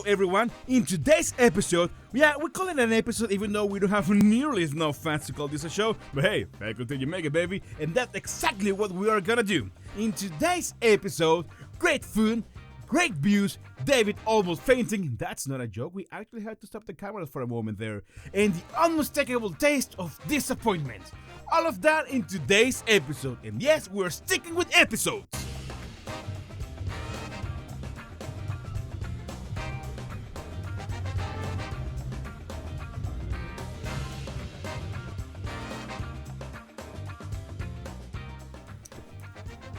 everyone. In today's episode, we call it an episode even though we don't have nearly enough fans to call this a show. But hey, fake until you make it, baby. And that's exactly what we are gonna do. In today's episode, great food, great views, David almost fainting. That's not a joke. We actually had to stop the cameras for a moment there. And the unmistakable taste of disappointment. All of that in today's episode. And yes, we're sticking with episodes.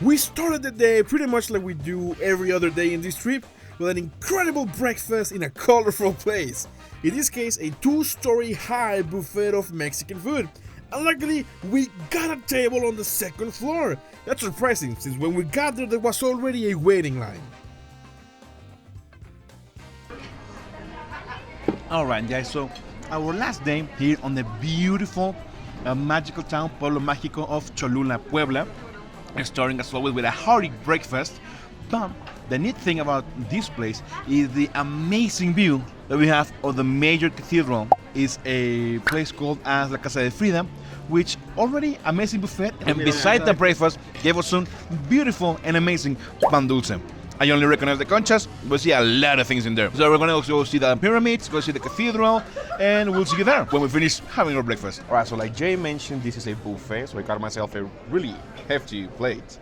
We started the day pretty much like we do every other day in this trip, with an incredible breakfast in a colorful place. In this case, a 2-story high buffet of Mexican food. And luckily, we got a table on the second floor. That's surprising, since when we got there was already a waiting line. Alright guys, so our last day here on the beautiful magical town Pueblo Mágico of Cholula, Puebla. Starting as always with a hearty breakfast, but the neat thing about this place is the amazing view that we have of the major cathedral. Is a place called as La Casa de Frida, which already amazing buffet, and beside the breakfast gave us some beautiful and amazing pan dulce. I only recognize the conchas, but see a lot of things in there. So we're gonna also see the pyramids, go see the cathedral, and we'll see you there when we finish having our breakfast. Alright, so like Jay mentioned, this is a buffet, so I got myself a really hefty plate.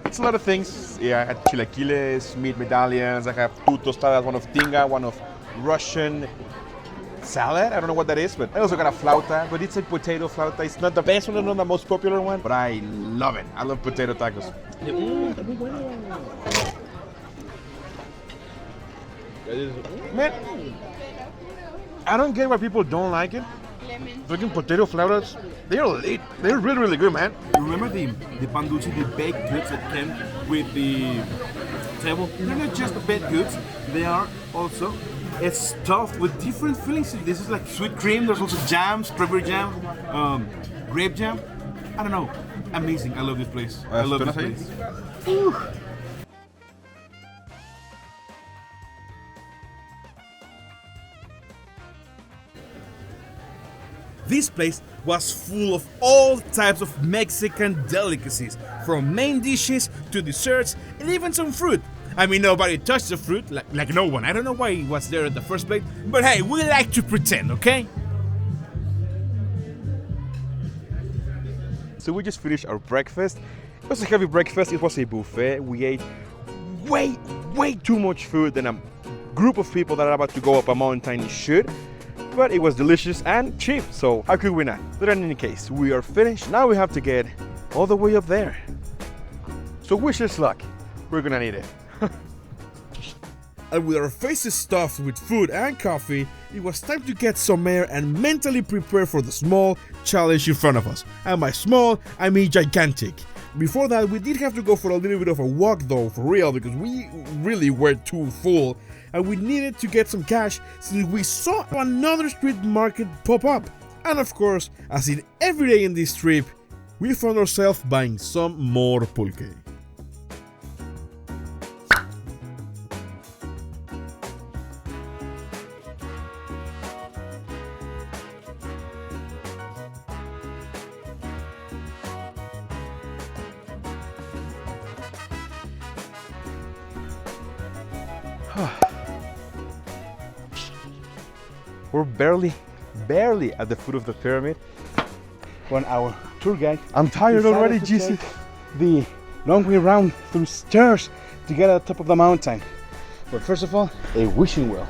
It's a lot of things. Yeah, I had chilaquiles, meat medallions, I have 2 tostadas, one of tinga, one of Russian salad. I don't know what that is, but I also got a flauta, but it's a potato flauta. It's not the best one, not the most popular one, but I love it. I love potato tacos. Man, I don't get why people don't like it. Freaking potato flautas, they're elite. They're really, really good, man. Remember the pan dulce, the baked goods that came with the table? They're not just baked goods, they are also stuffed with different fillings. This is like sweet cream, there's also jam, strawberry jam, grape jam. I don't know. Amazing. I love this place. I love this place. Ooh. This place was full of all types of Mexican delicacies, from main dishes to desserts and even some fruit. I mean, nobody touched the fruit, like no one. I don't know why it was there at the first place, but hey, we like to pretend, okay? So we just finished our breakfast. It was a heavy breakfast, it was a buffet. We ate way too much food than a group of people that are about to go up a mountain should. But it was delicious and cheap, so how could we not? But in any case, we are finished. Now we have to get all the way up there. So wish us luck. We're gonna need it. And with our faces stuffed with food and coffee, it was time to get some air and mentally prepare for the small challenge in front of us. And by small, I mean gigantic. Before that, we did have to go for a little bit of a walk though, for real, because we really were too full. And we needed to get some cash since we saw another street market pop up. And of course, as in every day in this trip, we found ourselves buying some more pulque. We're barely at the foot of the pyramid when our tour guide, I'm tired already, Jesus, the long way around through stairs to get at the top of the mountain. But first of all, a wishing well.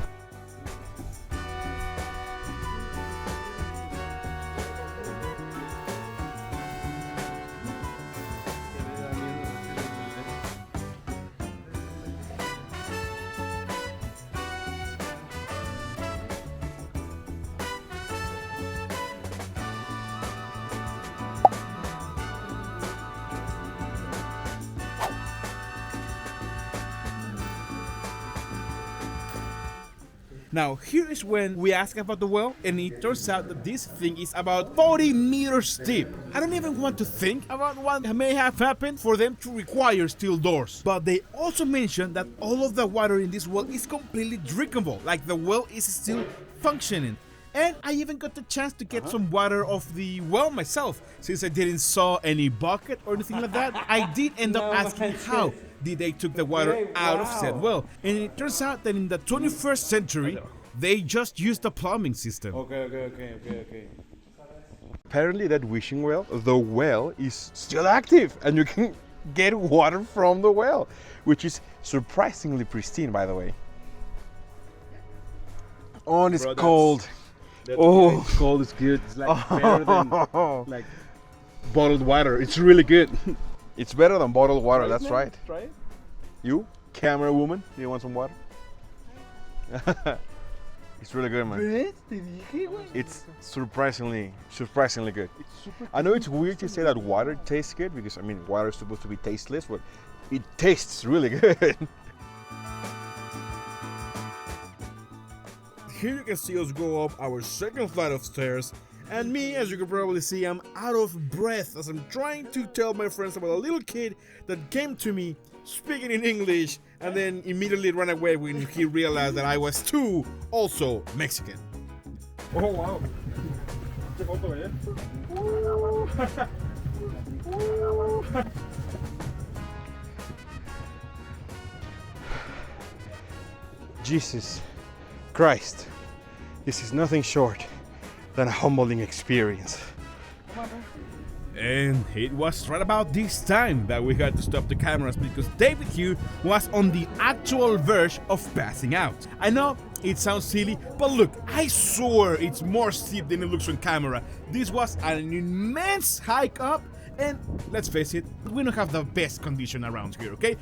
Now, here is when we ask about the well, and it turns out that this thing is about 40 meters deep. I don't even want to think about what may have happened for them to require steel doors. But they also mention that all of the water in this well is completely drinkable, like the well is still functioning. And I even got the chance to get some water off the well myself, since I didn't saw any bucket or anything like that. I did end up asking how did they took the water out of said well, and it turns out that in the 21st century they just used a plumbing system. Okay. Apparently that wishing well, the well is still active and you can get water from the well, which is surprisingly pristine, by the way. Oh, and it's cold. Oh, it's cold. It's good. It's like better than like bottled water. It's really good. It's better than bottled water. That's right. Try it. You, camera woman, do you want some water? It's really good, man. It's surprisingly good. I know it's weird to say that water tastes good because I mean water is supposed to be tasteless, but it tastes really good. Here you can see us go up our second flight of stairs, and me, as you can probably see, I'm out of breath as I'm trying to tell my friends about a little kid that came to me speaking in English and then immediately ran away when he realized that I was too also Mexican. Oh wow. Jesus Christ, this is nothing short than a humbling experience. And it was right about this time that we had to stop the cameras because David here was on the actual verge of passing out. I know it sounds silly, but look, I swear it's more steep than it looks on camera. This was an immense hike up, and let's face it, we don't have the best condition around here, okay?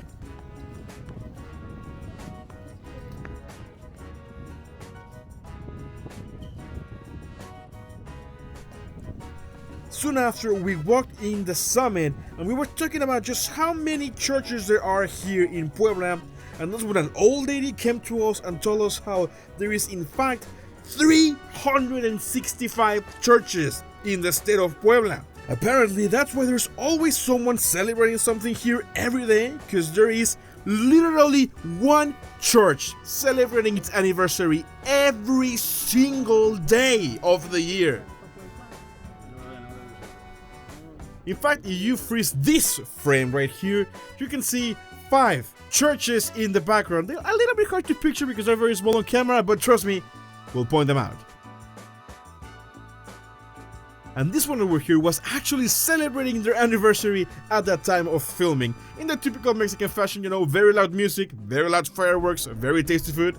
Soon after, we walked in the summit and we were talking about just how many churches there are here in Puebla, and that's when an old lady came to us and told us how there is in fact 365 churches in the state of Puebla. Apparently that's why there's always someone celebrating something here every day, because there is literally one church celebrating its anniversary every single day of the year. In fact, if you freeze this frame right here, you can see 5 churches in the background. They're a little bit hard to picture because they're very small on camera, but trust me, we'll point them out. And this one over here was actually celebrating their anniversary at that time of filming. In the typical Mexican fashion, you know, very loud music, very loud fireworks, very tasty food.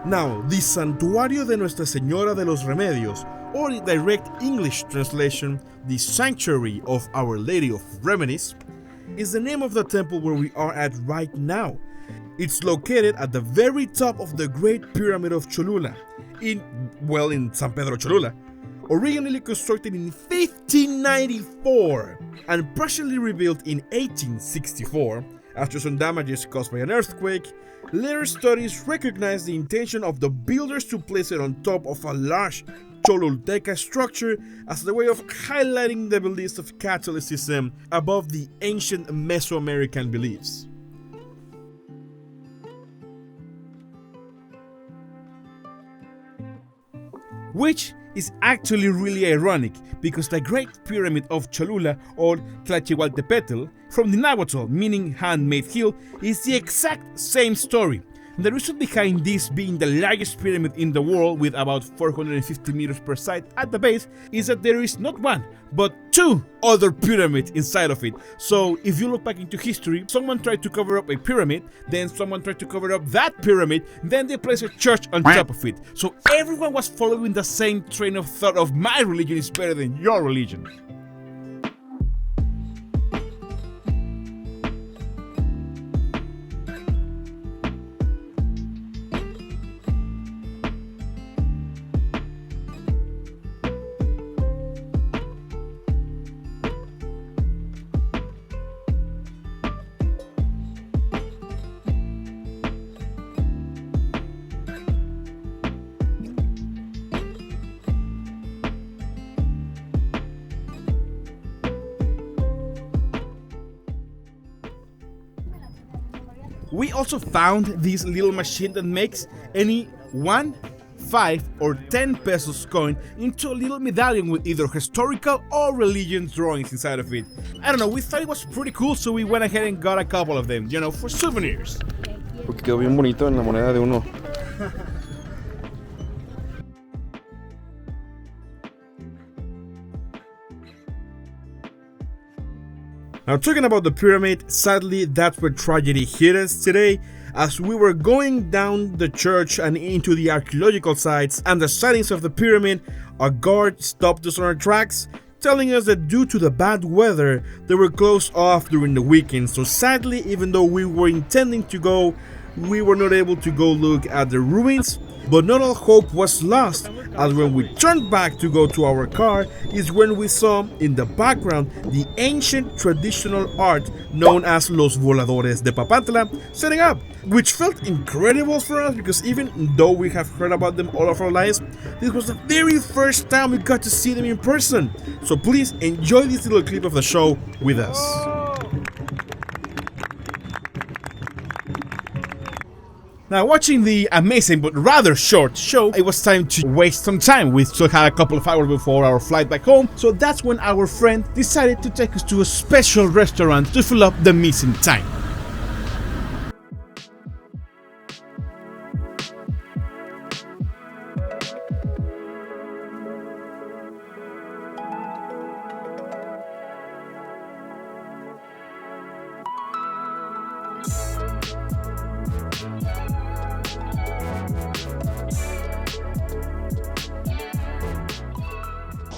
Now, the Santuario de Nuestra Señora de los Remedios, or in direct English translation, the Sanctuary of Our Lady of Remedies, is the name of the temple where we are at right now. It's located at the very top of the Great Pyramid of Cholula, in San Pedro Cholula, originally constructed in 1594 and partially rebuilt in 1864 after some damages caused by an earthquake. Later studies recognize the intention of the builders to place it on top of a large Cholulteca structure as a way of highlighting the beliefs of Catholicism above the ancient Mesoamerican beliefs. Which is actually really ironic because the Great Pyramid of Cholula, or Tlachihualtepetl, from the Nahuatl meaning handmade hill, is the exact same story. The reason behind this being the largest pyramid in the world with about 450 meters per side at the base is that there is not one, but 2 other pyramids inside of it. So if you look back into history, someone tried to cover up a pyramid, then someone tried to cover up that pyramid, then they placed a church on top of it. So everyone was following the same train of thought of my religion is better than your religion. We also found this little machine that makes any 1, 5 or 10 pesos coin into a little medallion with either historical or religious drawings inside of it. I don't know, we thought it was pretty cool, so we went ahead and got a couple of them, you know, for souvenirs. Porque quedó bien bonito en la moneda de uno. Now, talking about the pyramid, sadly that's where tragedy hit us today. As we were going down the church and into the archaeological sites and the sightings of the pyramid, a guard stopped us on our tracks, telling us that due to the bad weather, they were closed off during the weekend. So sadly, even though we were intending to go, we were not able to go look at the ruins. But not all hope was lost, as when we turned back to go to our car is when we saw in the background the ancient traditional art known as Los Voladores de Papantla setting up, which felt incredible for us because even though we have heard about them all of our lives, this was the very first time we got to see them in person. So please enjoy this little clip of the show with us. Now, watching the amazing but rather short show, it was time to waste some time. We still had a couple of hours before our flight back home, so that's when our friend decided to take us to a special restaurant to fill up the missing time.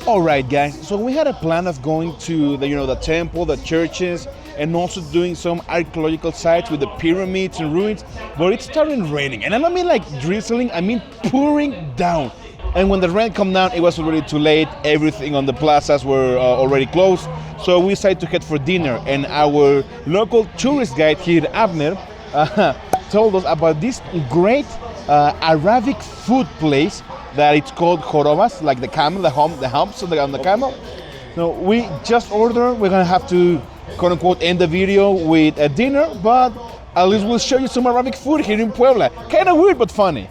Alright guys, so we had a plan of going to the temple, the churches, and also doing some archaeological sites with the pyramids and ruins, but it started raining, and I don't mean like drizzling, I mean pouring down. And when the rain came down, it was already too late. Everything on the plazas were already closed, so we decided to head for dinner. And our local tourist guide here, Abner, told us about this great Arabic food place that it's called jorobas, like the camel, the humps on the camel. So we just ordered. We're gonna have to, quote unquote, end the video with a dinner, but at least we'll show you some Arabic food here in Puebla. Kind of weird, but funny.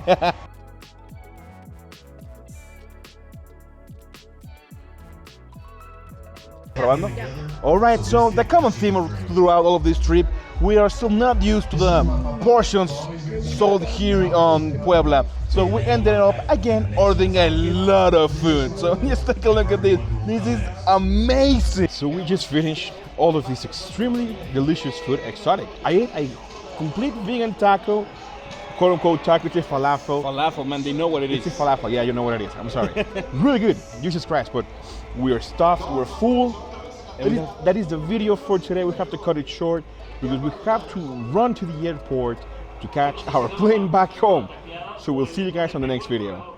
All right, so the common theme throughout all of this trip, we are still not used to the portions sold here on Puebla. So we ended up again ordering a lot of food. So just take a look at this. This is amazing. So we just finished all of this extremely delicious food, exotic. I ate a complete vegan taco, quote unquote taco, it's falafel. Falafel, man, they know what it is. It's a falafel, yeah, you know what it is. I'm sorry. Really good, Jesus Christ, but we are stuffed, we're full. That is the video for today. We have to cut it short because we have to run to the airport to catch our plane back home. So we'll see you guys on the next video.